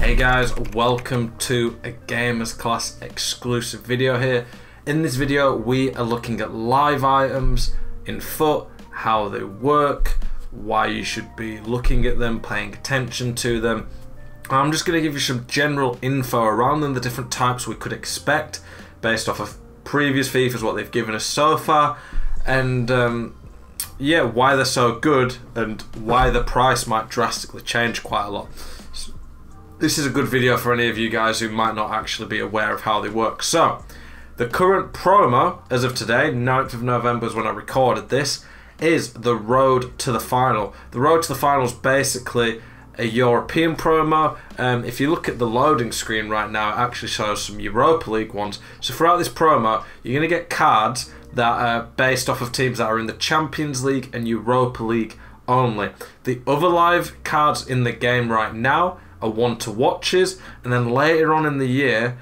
Hey guys, welcome to a Gamerzclass exclusive video here. In this video we are looking at live items in FUT, how they work, why you should be looking at them, paying attention to them. I'm just going to give you some general info around them, the different types we could expect based off of previous FIFAs, what they've given us so far, and yeah, why they're so good and why the price might drastically change quite a lot. This is a good video for any of you guys who might not actually be aware of how they work. So, the current promo, as of today, 9th of November is when I recorded this, is the Road to the Final. The Road to the Final is basically a European promo. If you look at the loading screen right now, it actually shows some Europa League ones. So throughout this promo, you're going to get cards that are based off of teams that are in the Champions League and Europa League only. The other live cards in the game right now are one-to-watches, and then later on in the year,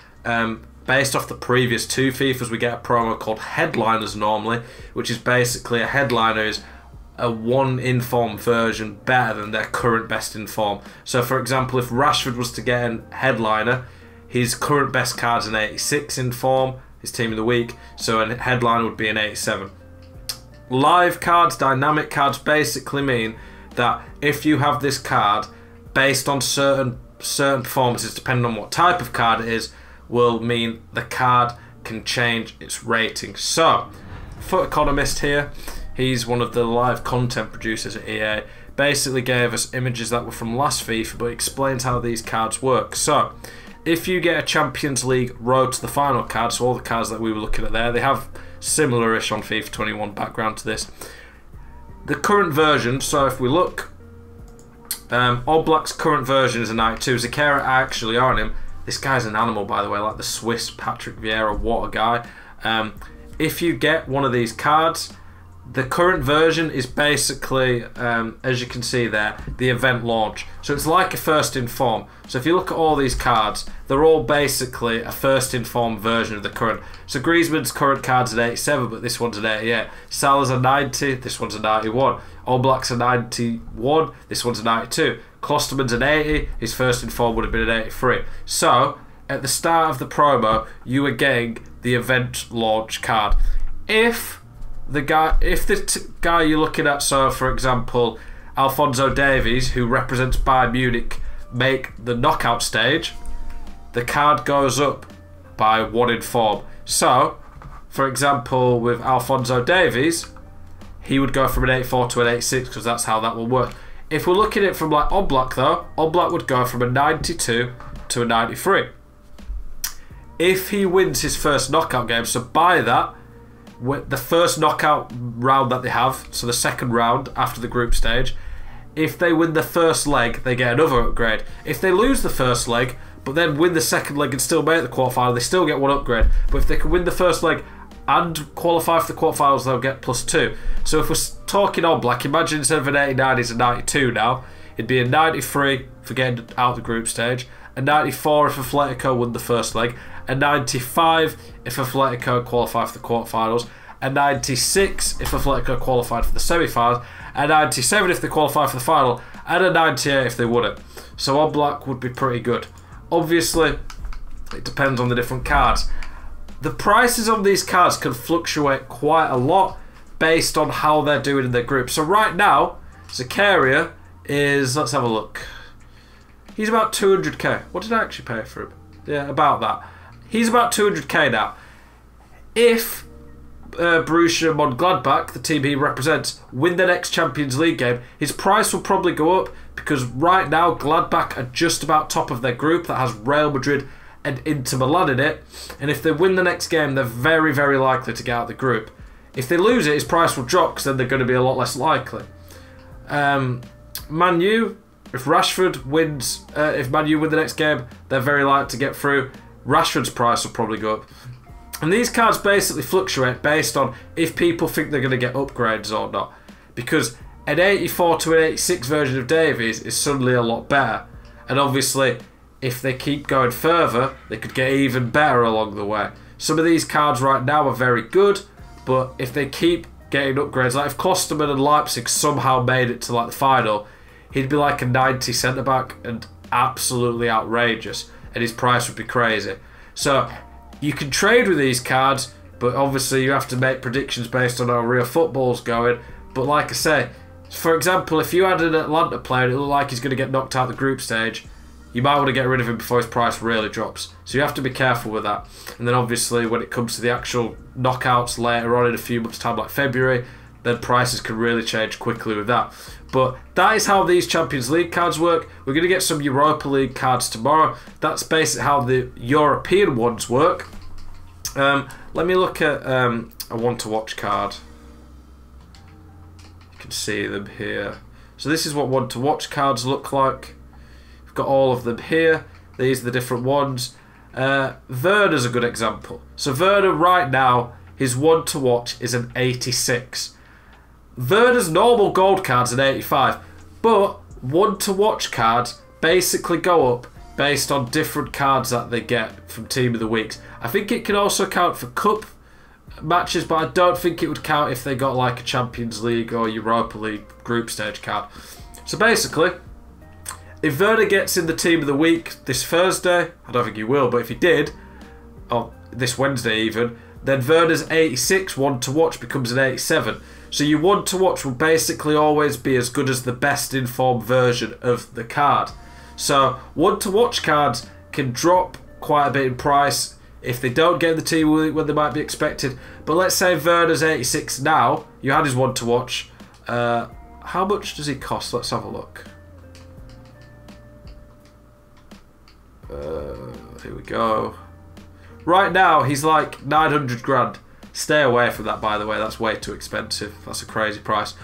based off the previous two FIFAs, we get a promo called Headliners normally, which is basically a headliner is a one-in-form version better than their current best in form. So for example, if Rashford was to get a headliner, his current best card's an 86 in form, his team of the week, so a headliner would be an 87. Live cards, dynamic cards basically mean that if you have this card, based on certain performances, depending on what type of card it is, will mean the card can change its rating. So, FUT Economist here, he's one of the live content producers at EA, basically gave us images that were from last FIFA, but explains how these cards work. So, if you get a Champions League Road to the Final card, so all the cards that we were looking at there, they have similar-ish on FIFA 21 background to this. The current version, so if we look, Oblak's current version is a 92. Zakera actually own him. This guy's an animal, by the way, like the Swiss Patrick Vieira. What a guy. If you get one of these cards, the current version is basically, as you can see there, the event launch. So it's like a first in form. So if you look at all these cards, they're all basically a first in form version of the current. So Griezmann's current card's an 87, but this one's an 88. Salah's a 90, this one's a 91. Oblak's a 91, this one's a 92. Klosterman's an 80, his first in form would have been an 83. So, at the start of the promo, you were getting the event launch card. If the guy you're looking at, so for example, Alphonso Davies, who represents Bayern Munich, make the knockout stage, the card goes up by 1 in form. So, for example, with Alphonso Davies, he would go from an 84 to an 86 because that's how that will work. If we're looking at it from like Oblak though, Oblak would go from a 92 to a 93. If he wins his first knockout game, so by that, the first knockout round that they have, so the second round after the group stage, if they win the first leg, they get another upgrade. If they lose the first leg, but then win the second leg and still make the quarterfinal, they still get one upgrade. But if they can win the first leg and qualify for the quarterfinals, they'll get +2. So if we're talking Oblak, imagine instead of an 89, it's a 92 now. It'd be a 93 for getting out of the group stage, a 94 if Atletico won the first leg, a 95 if Atletico qualified for the quarterfinals, a 96 if Atletico qualified for the semi-finals, a 97 if they qualified for the final, and a 98 if they won it. So Oblak would be pretty good. Obviously, it depends on the different cards. The prices on these cards can fluctuate quite a lot based on how they're doing in their group. So right now, Zakaria is, let's have a look. He's about 200k. What did I actually pay for him? Yeah, about that. He's about 200k now. If Borussia Mönchengladbach, the team he represents, win the next Champions League game, his price will probably go up because right now Gladbach are just about top of their group that has Real Madrid and Inter Milan in it, and if they win the next game, they're very, very likely to get out of the group. If they lose it, his price will drop because then they're going to be a lot less likely. Man U, if Rashford wins, if Man U win the next game, they're very likely to get through. Rashford's price will probably go up. And these cards basically fluctuate based on if people think they're going to get upgrades or not. Because an 84 to an 86 version of Davies is suddenly a lot better. And obviously, if they keep going further, they could get even better along the way. Some of these cards right now are very good, but if they keep getting upgrades, like if Klosterman and Leipzig somehow made it to like the final, he'd be like a 90 centre-back, and absolutely outrageous, and his price would be crazy. So you can trade with these cards, but obviously you have to make predictions based on how real football's going. But like I say, for example, if you had an Atlanta player and it looked like he's going to get knocked out the group stage, you might want to get rid of him before his price really drops. So you have to be careful with that. And then obviously when it comes to the actual knockouts later on in a few months' time, like February, then prices can really change quickly with that. But that is how these Champions League cards work. We're going to get some Europa League cards tomorrow. That's basically how the European ones work. Let me look at a one-to-watch card. You can see them here. So this is what one-to-watch cards look like. We've got all of them here. These are the different ones. Werner's a good example. So Werner right now, his one-to-watch is an 86. Werner's normal gold card's an 85. But one-to-watch cards basically go up based on different cards that they get from Team of the Weeks. I think it can also count for cup matches, but I don't think it would count if they got like a Champions League or Europa League group stage card. So basically, if Werner gets in the Team of the Week this Thursday, I don't think he will, but if he did, or this Wednesday even, then Werner's 86 one-to-watch becomes an 87. So your one-to-watch will basically always be as good as the best informed version of the card. So one-to-watch cards can drop quite a bit in price if they don't get in the Team of the Week when they might be expected. But let's say Werner's 86 now, you had his one-to-watch. How much does he cost? Let's have a look. Here we go. Right now, he's like 900 grand. Stay away from that, by the way. That's way too expensive. That's a crazy price.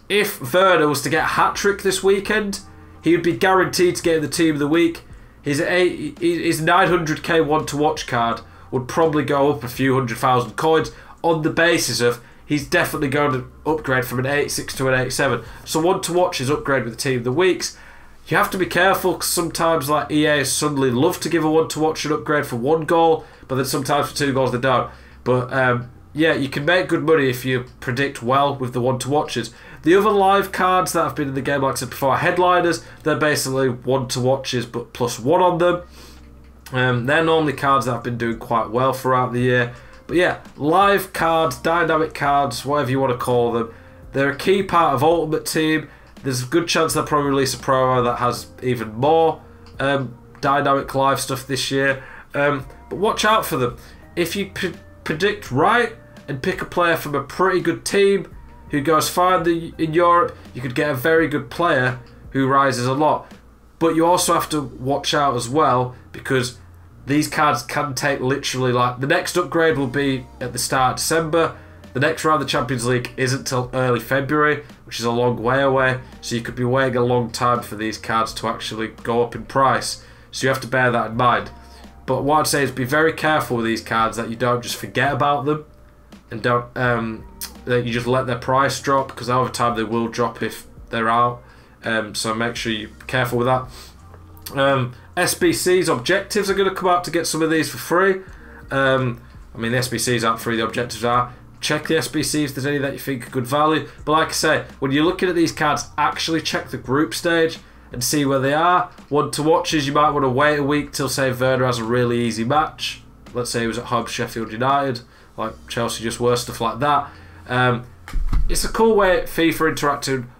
If Werner was to get a hat-trick this weekend, he would be guaranteed to get in the Team of the Week. His 900k one-to-watch card would probably go up a few 100,000 coins on the basis of he's definitely going to upgrade from an 86 to an 87. So one-to-watch is upgrade with the Team of the Weeks. You have to be careful because sometimes like EA suddenly love to give a one-to-watch an upgrade for 1 goal, but then sometimes for 2 goals they don't. But yeah, you can make good money if you predict well with the one-to-watches. The other live cards that have been in the game, like I said before, headliners, they're basically one-to-watches but +1 on them. They're normally cards that have been doing quite well throughout the year. But yeah, live cards, dynamic cards, whatever you want to call them, they're a key part of Ultimate Team. There's a good chance they'll probably release a promo that has even more dynamic live stuff this year. But watch out for them. If you predict right and pick a player from a pretty good team who goes far in Europe, you could get a very good player who rises a lot. But you also have to watch out as well, because these cards can take literally, like, the next upgrade will be at the start of December. The next round of the Champions League isn't till early February, which is a long way away. So you could be waiting a long time for these cards to actually go up in price. So you have to bear that in mind. But what I'd say is be very careful with these cards, that you don't just forget about them and don't that you just let their price drop, because over time they will drop if they're out. So make sure you're careful with that. SBC's objectives are going to come out to get some of these for free. I mean, the SBCs aren't free, the objectives are. Check the SBC if there's any that you think are good value. But like I say, when you're looking at these cards, actually check the group stage and see where they are. One-to-watches, you might want to wait a week till, say, Werner has a really easy match. Let's say he was at home Sheffield United, like Chelsea just were, stuff like that. It's a cool way FIFA interacting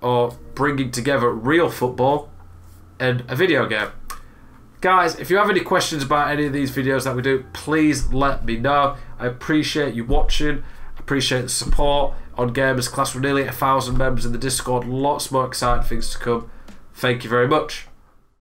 or bringing together real football and a video game. Guys, if you have any questions about any of these videos that we do, please let me know. I appreciate you watching. I appreciate the support on Gamerzclass. We're nearly at 1,000 members in the Discord. Lots more exciting things to come. Thank you very much.